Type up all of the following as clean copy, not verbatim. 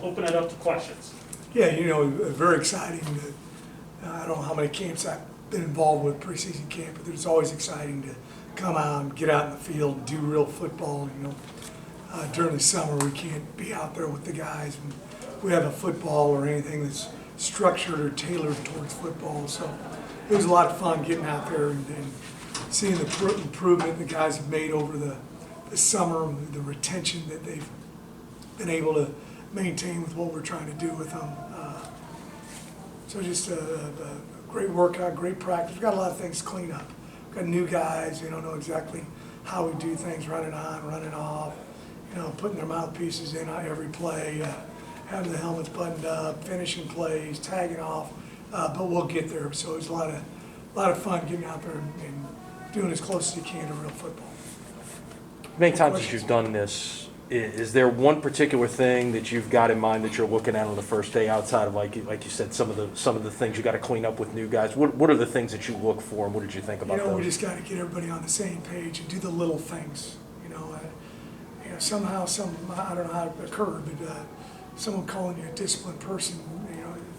open it up to questions. Yeah, very exciting. I don't know how many camps I've been involved with, preseason camp, but it's always exciting to come out and get out in the field and do real football. During the summer, we can't be out there with the guys, and we have a football or anything that's structured or tailored towards football. So it was a lot of fun getting out there and seeing the improvement the guys have made over the summer, the retention that they've been able to maintain with what we're trying to do with them. So just a great workout, great practice. We've got a lot of things to clean up. We've got new guys, they don't know exactly how we do things, running on, running off, putting their mouthpieces in every play, having the helmets buttoned up, finishing plays, tagging off, but we'll get there. So it's a lot of fun getting out there and doing as close as you can to real football. Many times as you've done this, is there one particular thing that you've got in mind that you're looking at on the first day outside of, like you said, some of the things you got to clean up with new guys? What are the things that you look for, and what did you think about those? We just got to get everybody on the same page and do the little things. Somehow, I don't know how it occurred, but someone calling you a disciplined person,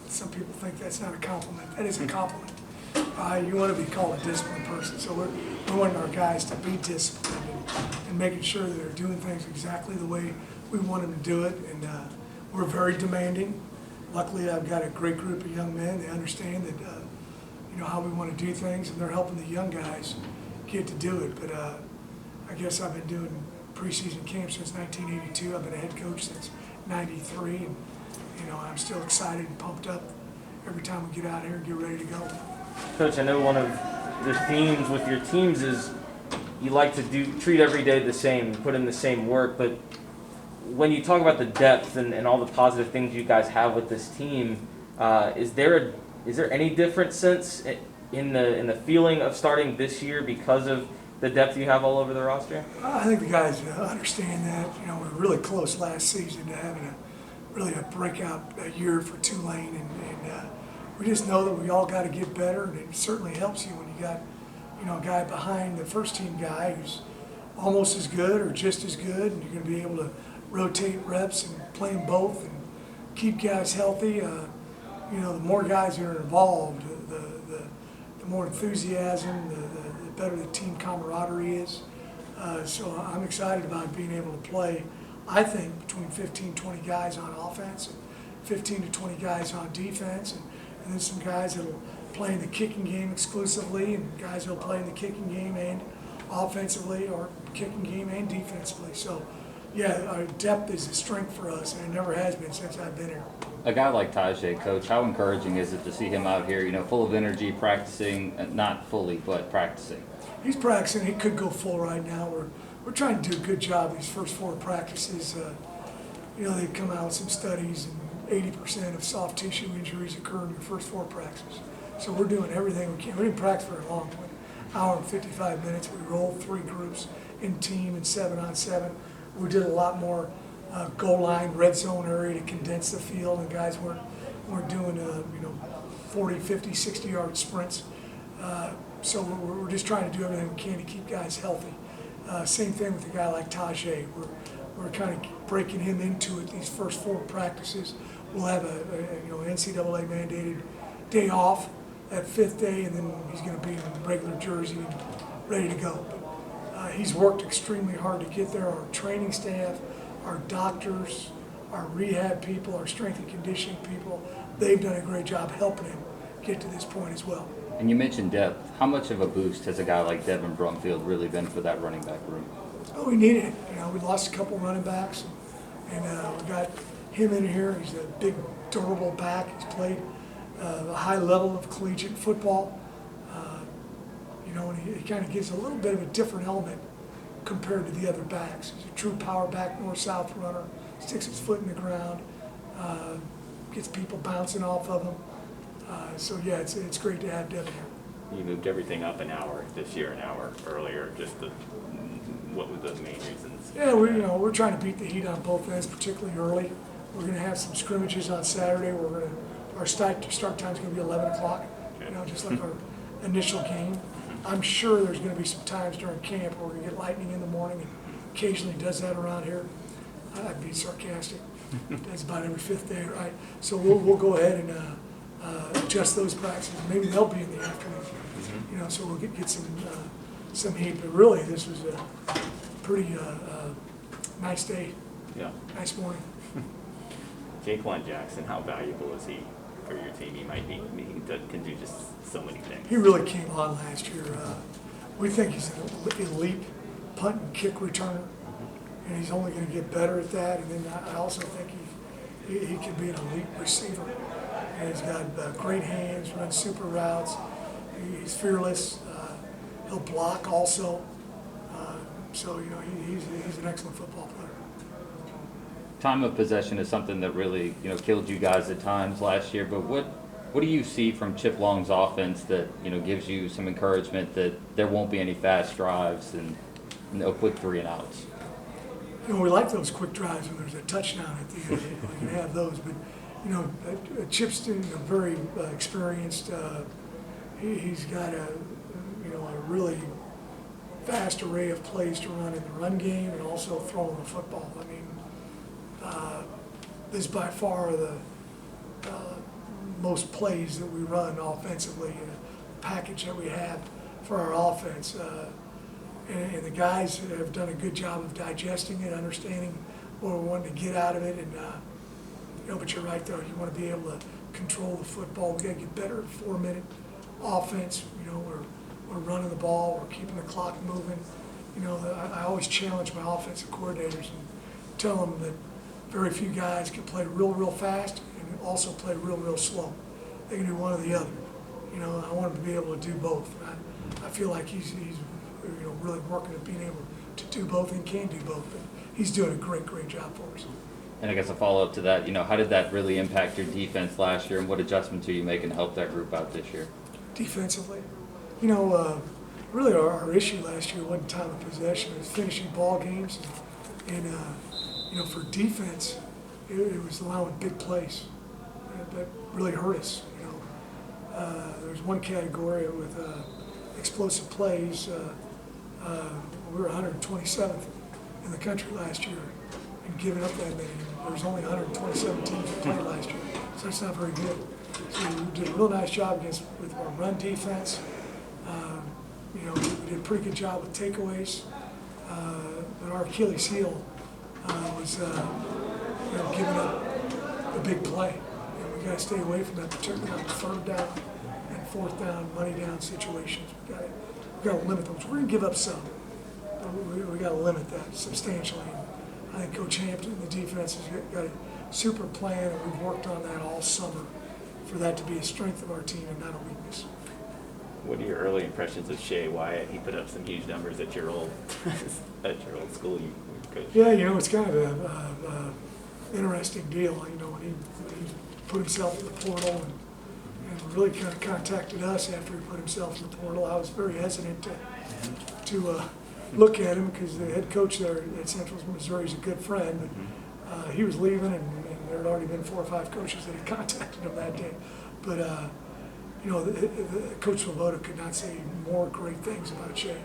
some people think that's not a compliment. That is a compliment. You want to be called a disciplined person, so we're wanting our guys to be disciplined and making sure that they're doing things exactly the way we want them to do it. And we're very demanding. Luckily, I've got a great group of young men. They understand that how we want to do things, and they're helping the young guys get to do it. But I guess I've been doing preseason camp since 1982. I've been a head coach since '93, and I'm still excited and pumped up every time we get out here and get ready to go. Coach, I know one of the themes with your teams is you like to treat every day the same, put in the same work, but when you talk about the depth and all the positive things you guys have with this team, is there any different sense in the feeling of starting this year because of the depth you have all over the roster? I think the guys understand that. We were really close last season to having a breakout year for Tulane, and we just know that we all got to get better, and it certainly helps you when you got a guy behind the first team guy who's almost as good or just as good, and you're going to be able to rotate reps and play them both and keep guys healthy. The more guys that are involved, the more enthusiasm, the better the team camaraderie is. So I'm excited about being able to play, I think, between 15, 20 guys on offense and 15 to 20 guys on defense, and then some guys that'll play in the kicking game exclusively, and guys that'll play in the kicking game and offensively, or kicking game and defensively. So, yeah, our depth is a strength for us, and it never has been since I've been here. A guy like Tajay, Coach, how encouraging is it to see him out here, full of energy, practicing, not fully, but practicing? He's practicing. He could go full right now. We're trying to do a good job these first 4 practices. They've come out with some studies, and 80% of soft tissue injuries occur in your first 4 practices. So we're doing everything we can. We didn't practice very long, an hour and 55 minutes. We rolled 3 groups in team and 7-on-7. We did a lot more goal line, red zone area to condense the field, and guys weren't doing 40, 50, 60-yard sprints. So we're just trying to do everything we can to keep guys healthy. Same thing with a guy like Tajay. We're kind of breaking him into it these first 4 practices. We'll have a NCAA mandated day off that 5th day, and then he's going to be in regular jersey and ready to go. But he's worked extremely hard to get there. Our training staff, our doctors, our rehab people, our strength and conditioning people, they've done a great job helping him get to this point as well. And you mentioned depth. How much of a boost has a guy like Devin Brumfield really been for that running back room? Oh, we needed it. We lost a couple running backs, and we got him in here. He's a big, durable back. He's played a high level of collegiate football. And he kind of gives a little bit of a different element compared to the other backs. He's a true power back, north-south runner, sticks his foot in the ground, gets people bouncing off of him. So yeah, it's great to have Devin here. You moved everything up an hour this year, an hour earlier. What were the main reasons? Yeah, we're trying to beat the heat on both ends, particularly early. We're going to have some scrimmages on Saturday. Our start time is going to be 11 o'clock. Just like our initial game. I'm sure there's going to be some times during camp where we're going to get lightning in the morning, and occasionally does that around here. I'd be sarcastic. That's about every 5th day, right? So we'll go ahead and adjust those practices. Maybe they'll be in the afternoon, you know, so we'll get some heat. But really, this was a pretty nice day, Yeah. nice morning. Jaquan Jackson, how valuable is he for your team? He might be, can do just so many things. He really came on last year. We think he's an elite punt and kick returner, and he's only going to get better at that. And then I also think he can be an elite receiver. And he's got great hands, runs super routes. He's fearless. He'll block also. So you know he's an excellent football player. Time of possession is something that really, you know, killed you guys at times last year, but what do you see from Chip Long's offense that, you know, gives you some encouragement that there won't be any fast drives and no quick 3 and outs? You know, we like those quick drives when there's a touchdown at the end. We can have those, but you know, Chip's very experienced. He's got a really vast array of plays to run in the run game and also throwing the football. I mean, this is by far the most plays that we run offensively, package that we have for our offense. And the guys have done a good job of digesting it, understanding what we want to get out of it. And you know, but you're right though. You want to be able to control the football. We got to get better at 4-minute offense. You know, we're running the ball. We're keeping the clock moving. You know, I always challenge my offensive coordinators and tell them that very few guys can play real fast and also play real slow. They can do one or the other. You know, I want him to be able to do both. I feel like he's really working at being able to do both and can do both. But he's doing a great job for us. And I guess a follow-up to that, you know, how did that really impact your defense last year, and what adjustments are you making to help that group out this year? Defensively, you know, really our issue last year wasn't time of possession. It was finishing ball games, and you know, for defense, it was allowing big plays that really hurt us. You know, there's one category with explosive plays. We were 127th in the country last year, and giving up that many. There was only 127 teams that played last year, so that's not very good. So we did a real nice job with our run defense. You know, we did a pretty good job with takeaways, but our Achilles heel was you know, giving up the big play, and we got to stay away from that, particularly on 3rd down and 4th down, money down situations. We got to limit those. We're going to give up some, but we got to limit that substantially. I think Coach Hampton and the defense has got a super plan, and we've worked on that all summer for that to be a strength of our team and not a weakness. What are your early impressions of Shea Wyatt? He put up some huge numbers at your old school you coached. Yeah, you know, it's kind of a interesting deal. You know, when he put himself in the portal and really kind of contacted us after he put himself in the portal, I was very hesitant to look at him because the head coach there at Central Missouri is a good friend. But he was leaving, and there had already been 4 or 5 coaches that had contacted him that day. But you know, Coach Svoboda could not say more great things about Shea.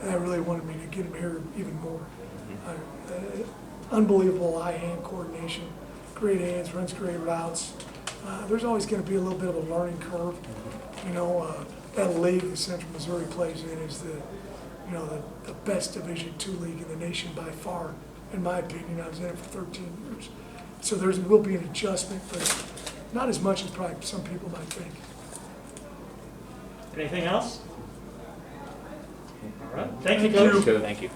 And I really wanted me to get him here even more. Unbelievable eye-hand coordination, great hands, runs great routes. There's always going to be a little bit of a learning curve. You know, that league that Central Missouri plays in is the best Division II league in the nation by far, in my opinion. I was in it for 13 years. So there will be an adjustment, but not as much as probably some people might think. Anything else? All right. Thank you, Coach. Thank you.